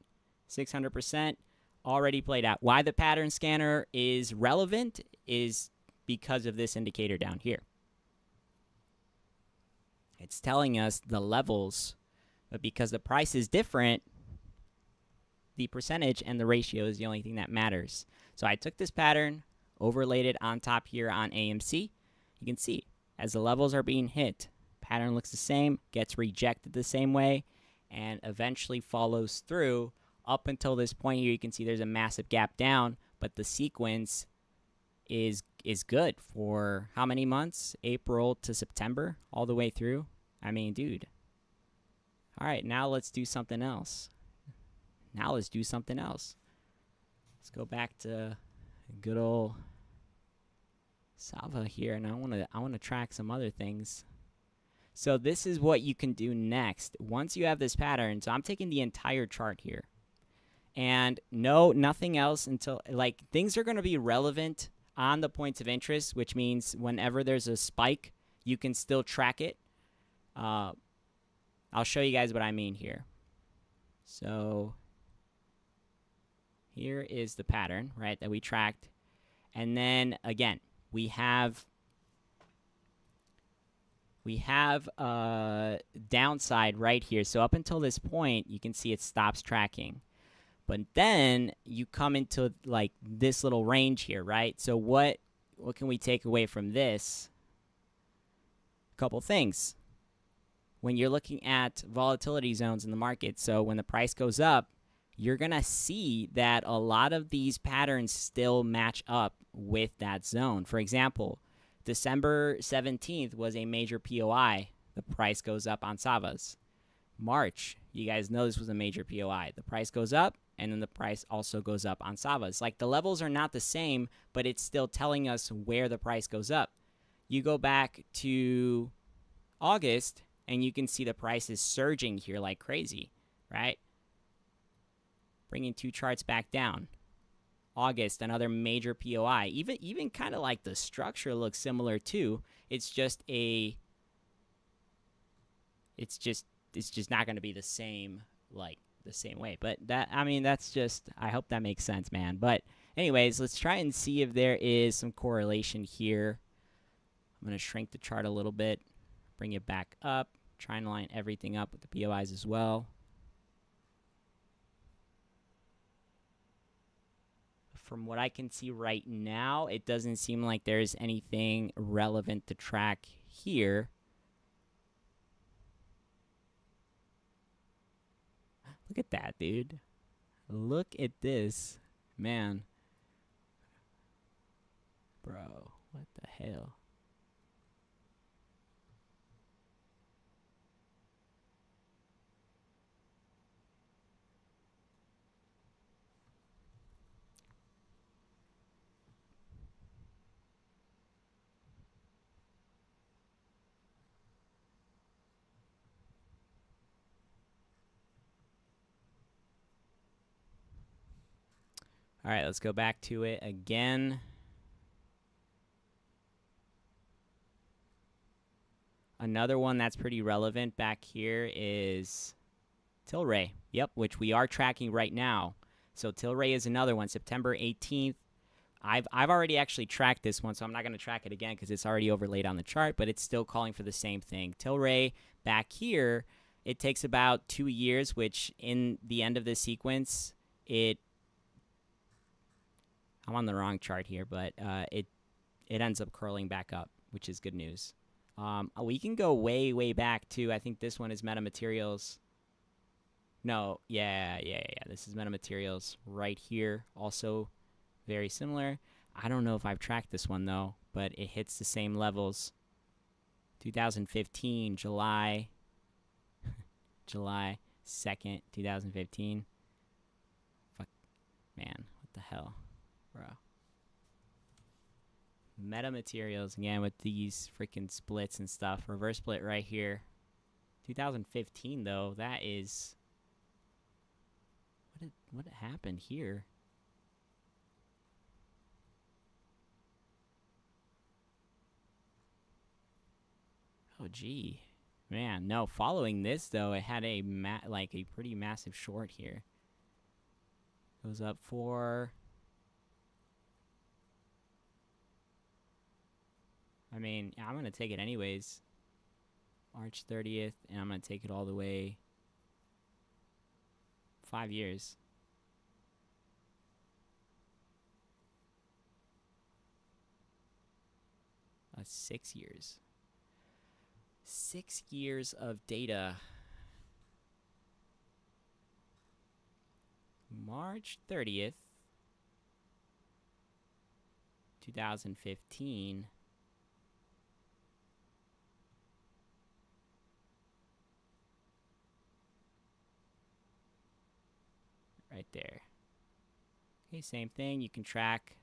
Speaker 1: 600%, already played out. Why the pattern scanner is relevant is because of this indicator down here. It's telling us the levels, but because the price is different, the percentage and the ratio is the only thing that matters. So I took this pattern, overlaid it on top here on AMC. You can see as the levels are being hit, pattern looks the same, gets rejected the same way, and eventually follows through up until this point here. You can see there's a massive gap down, but the sequence is good for how many months? April to September, all the way through. I mean, dude. All right, now let's do something else. Let's go back to good old Sava here, and I want to track some other things. So this is what you can do next. Once you have this pattern, so I'm taking the entire chart here. And no, nothing else until, like, things are going to be relevant on the points of interest, which means whenever there's a spike, you can still track it. I'll show you guys what I mean here. So here is the pattern, right, that we tracked. And then, again, we have downside right here. So up until this point, you can see it stops tracking. But then you come into like this little range here, right? So what can we take away from this? couple things. When you're looking at volatility zones in the market, so when the price goes up, you're going to see that a lot of these patterns still match up with that zone. For example, December 17th was a major POI. The price goes up on Savas. March, you guys know this was a major POI. The price goes up, and then the price also goes up on Savas. Like, the levels are not the same, but it's still telling us where the price goes up. You go back to August, and you can see the price is surging here like crazy, right? Bringing two charts back down. August, another major POI. Even kind of like the structure looks similar too. It's just not going to be the same, like the same way. But that, I mean, that's just, I hope that makes sense, man. But anyways, let's try and see if there is some correlation here. I'm going to shrink the chart a little bit, bring it back up, try and line everything up with the POIs as well. From what I can see right now, it doesn't seem like there's anything relevant to track here. Look at that, dude. Look at this. Man. Bro, what the hell? All right, let's go back to it again. Another one that's pretty relevant back here is Tilray. Yep, which we are tracking right now. So Tilray is another one, September 18th. I've already actually tracked this one, so I'm not going to track it again because it's already overlaid on the chart, but it's still calling for the same thing. Tilray back here, it takes about 2 years, which in the end of this sequence, I'm on the wrong chart here, but it ends up curling back up, which is good news. We can go way, way back to, I think this one is Metamaterials. No, yeah. This is Metamaterials right here. Also very similar. I don't know if I've tracked this one, though, but it hits the same levels. 2015, July 2nd, 2015. Fuck, man, what the hell? Bro. Metamaterials again with these freaking splits and stuff. Reverse split right here. 2015 though, that is what happened here? Oh gee. Man, no, following this though, it had a pretty massive short here. Goes up for, I mean, I'm going to take it anyways. March 30th, and I'm going to take it all the way 5 years. That's 6 years. 6 years of data. March 30th, 2015. Right there. Okay, same thing. You can track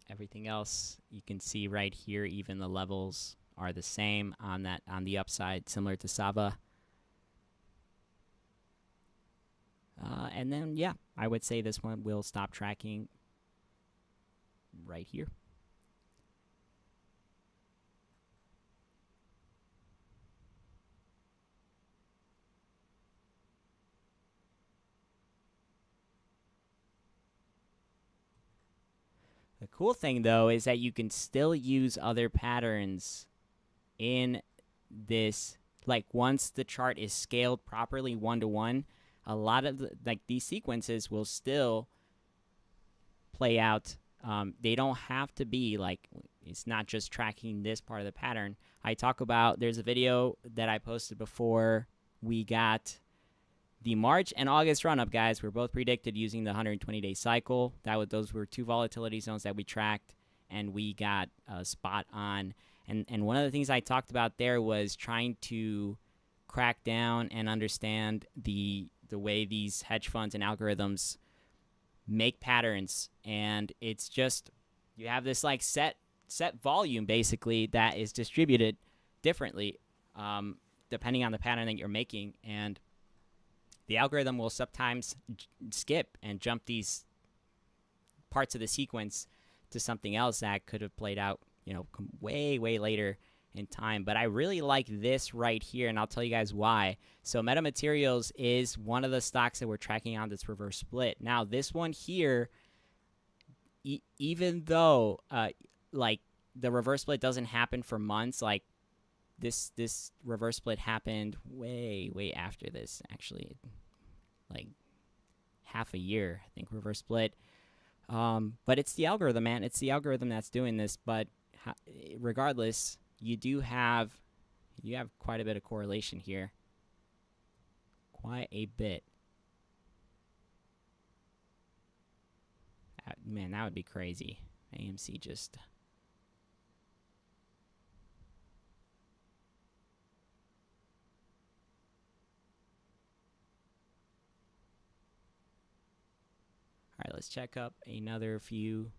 Speaker 1: everything else. You can see right here, even the levels are the same on the upside, similar to Sava. And then, yeah, I would say this one will stop tracking right here. The cool thing, though, is that you can still use other patterns in this. Like, once the chart is scaled properly 1-to-1, a lot of these sequences will still play out. They don't have to be like, it's not just tracking this part of the pattern. I talk about, there's a video that I posted before we got the March and August run-up, guys. Were both predicted using the 120-day cycle. Those were 2 volatility zones that we tracked, and we got spot on. And one of the things I talked about there was trying to crack down and understand the way these hedge funds and algorithms make patterns. And it's just, you have this like set volume basically that is distributed differently depending on the pattern that you're making, and the algorithm will sometimes skip and jump these parts of the sequence to something else that could have played out, you know, way later in time. But I really like this right here, and I'll tell you guys why. So Metamaterials is one of the stocks that we're tracking on this reverse split. Now this one here, even though like the reverse split doesn't happen for months, like this reverse split happened way after this, actually, like half a year, I think, reverse split. But it's the algorithm, man. It's the algorithm that's doing this. But regardless, you have quite a bit of correlation here. Quite a bit. Man, that would be crazy. AMC just... All right, let's check up another few.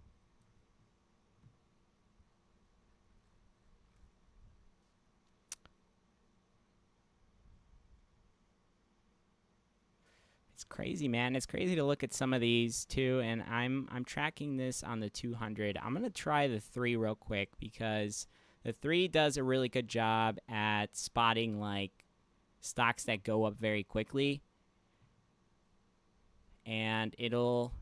Speaker 1: It's crazy, man. It's crazy to look at some of these too, and I'm tracking this on the 200. I'm gonna try the 3 real quick because the 3 does a really good job at spotting like stocks that go up very quickly, and it'll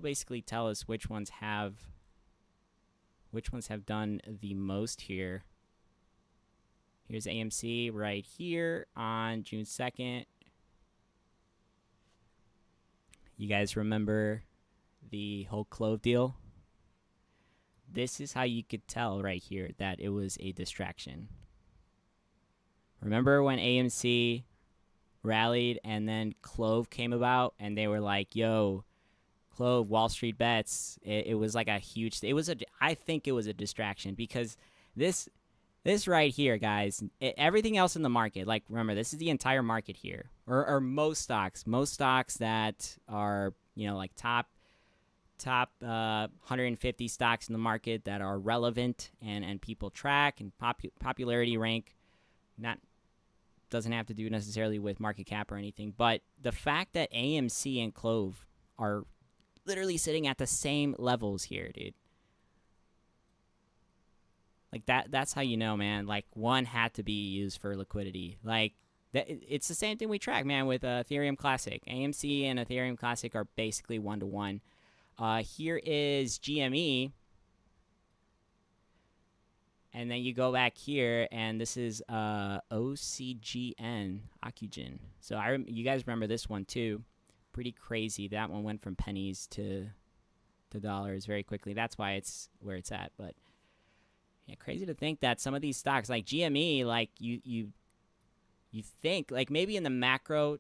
Speaker 1: basically tell us which ones have done the most here. Here's AMC right here on June 2nd. You guys remember the whole Clove deal? This is how you could tell right here that it was a distraction. Remember when AMC rallied and then Clove came about and they were like, yo, Clove, Wall Street bets. It was like a huge... I think it was a distraction because this right here, guys, everything else in the market, like, remember, this is the entire market here, or most stocks that are, you know, like top 150 stocks in the market that are relevant and people track and popularity rank. Doesn't have to do necessarily with market cap or anything, but the fact that AMC and Clove are literally sitting at the same levels here, dude. Like that's how you know, man. Like one had to be used for liquidity. Like it's the same thing we track, man, with Ethereum Classic. AMC and Ethereum Classic are basically 1-to-1. Here is GME. And then you go back here, and this is OCGN, Ocugen. So you guys remember this one too. Pretty crazy. That one went from pennies to dollars very quickly. That's why it's where it's at. But yeah, crazy to think that some of these stocks, like GME, like you think, like maybe on the macro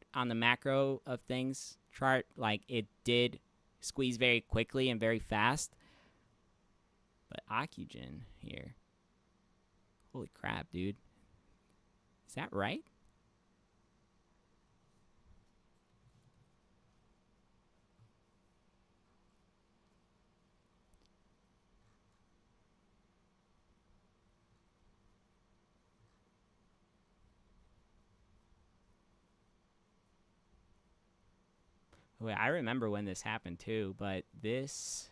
Speaker 1: of things chart, like it did squeeze very quickly and very fast. But Ocugen here. Holy crap, dude. Is that right? Wait, I remember when this happened too, but this...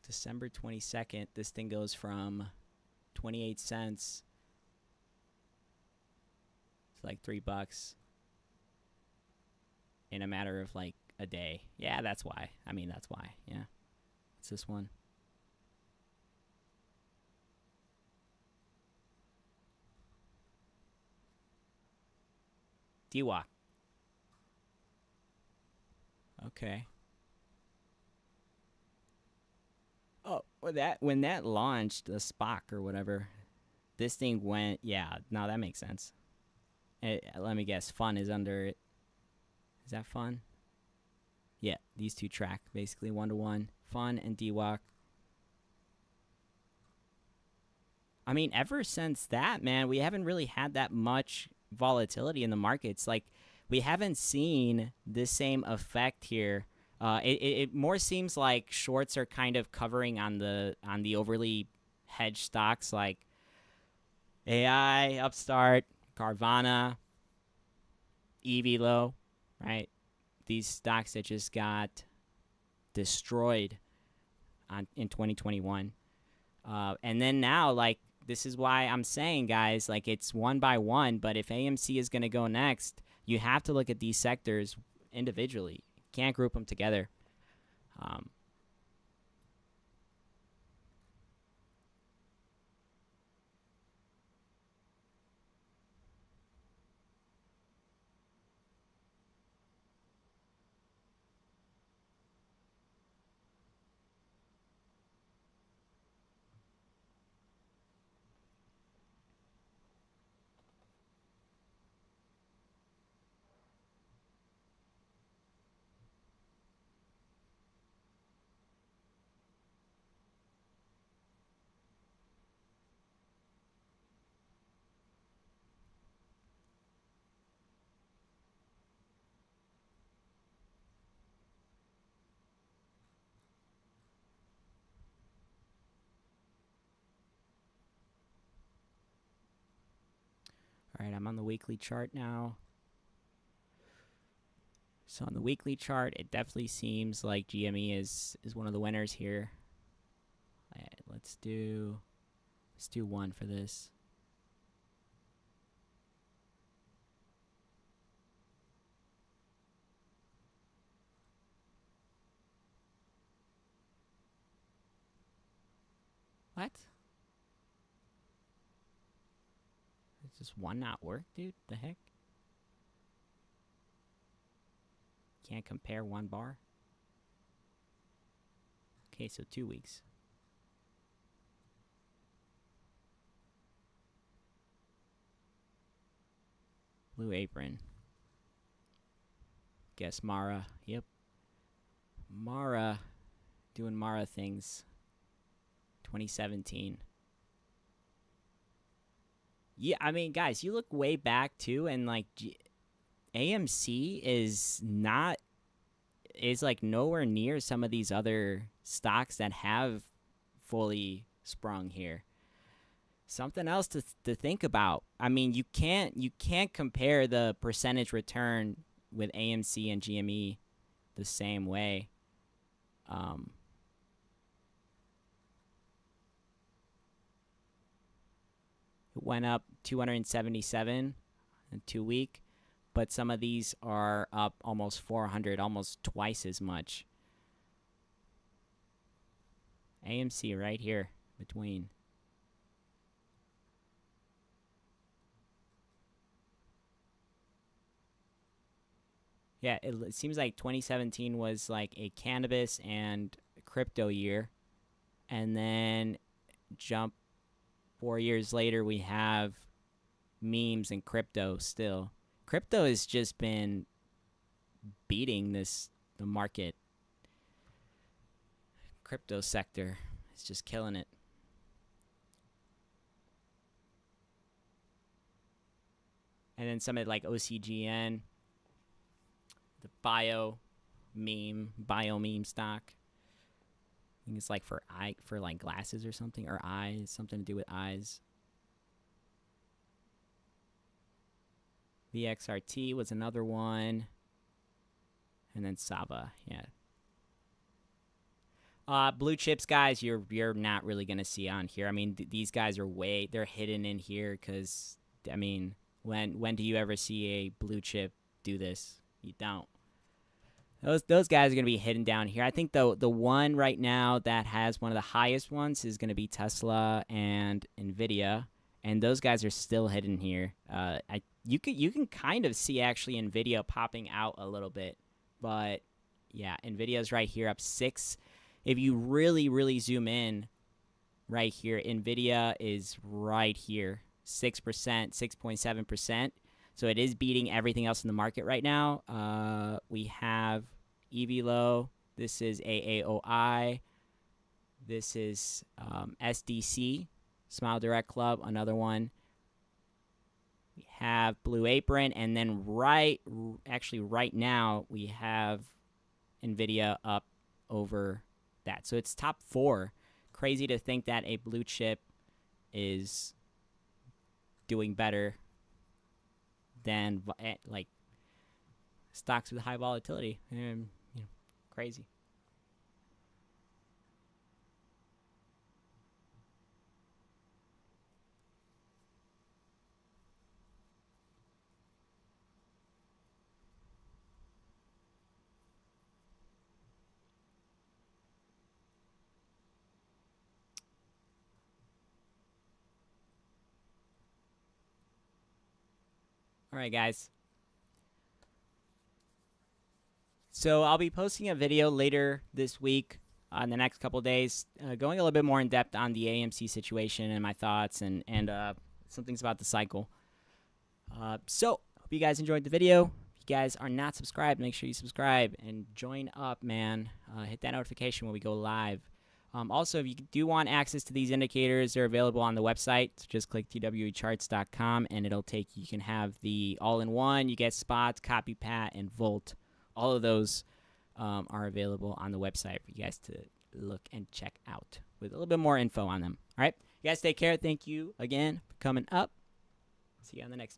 Speaker 1: December 22nd, this thing goes from 28 cents to like $3 in a matter of like a day. Yeah, that's why. I mean, that's why. Yeah. It's this one. DWAC. Okay. Oh, well, when that launched, the Spock or whatever, this thing went. Yeah, no, that makes sense. Let me guess. Fun is under it. Is that Fun? Yeah, these two track basically 1-to-1. Fun and DWAC. I mean, ever since that, man, we haven't really had that much volatility in the markets. Like, we haven't seen the same effect here. It more seems like shorts are kind of covering on the overly hedged stocks like AI, Upstart, Carvana, EVLO, right? These stocks that just got destroyed in 2021. And then now, like, this is why I'm saying, guys, like, it's one by one. But if AMC is going to go next, you have to look at these sectors individually. You can't group them together. All right, I'm on the weekly chart now. So on the weekly chart, it definitely seems like GME is one of the winners here. All right, let's do one for this. What? Does this one not work, dude? The heck? Can't compare one bar? Okay, so 2 weeks. Blue Apron. Guess Mara. Yep. Mara. Doing Mara things. 2017. Yeah, I mean, guys, you look way back too, and like AMC is like nowhere near some of these other stocks that have fully sprung here. Something else to think about. I mean, you can't compare the percentage return with AMC and GME the same way. It went up 277 in 2 week, but some of these are up almost 400, almost twice as much. AMC right here between. Yeah, it seems like 2017 was like a cannabis and crypto year, and then jump 4 years later we have memes and crypto still. Crypto has just been beating the market. Crypto sector is just killing it. And then some of like OCGN, the bio meme stock. I think it's like for like glasses or something, or eyes, something to do with eyes. VXRT was another one. And then Sava, yeah. Blue chips, guys, you're not really gonna see on here. I mean, these guys are they're hidden in here because, I mean, when do you ever see a blue chip do this? You don't. Those guys are gonna be hidden down here. I think the one right now that has one of the highest ones is gonna be Tesla and Nvidia, and those guys are still hidden here. you can kind of see actually NVIDIA popping out a little bit, but yeah, NVIDIA's right here up 6. If you really zoom in right here, NVIDIA is right here, 6%, 6.7%. So it is beating everything else in the market right now. We have EVLO. This is AAOI. This is SDC, Smile Direct Club, another one. We have Blue Apron, and then right now we have NVIDIA up over that. So it's top 4. Crazy to think that a blue chip is doing better than like stocks with high volatility. Crazy. All right, guys. So I'll be posting a video later this week, in the next couple days, going a little bit more in depth on the AMC situation and my thoughts and some things about the cycle. So hope you guys enjoyed the video. If you guys are not subscribed, make sure you subscribe and join up, man. Hit that notification when we go live. Also, if you do want access to these indicators, they're available on the website. So just click twecharts.com and it'll take you. You can have the all-in-one. You get spots, copy pat, and volt. All of those are available on the website for you guys to look and check out with a little bit more info on them. All right, you guys take care. Thank you again for coming up. See you on the next video.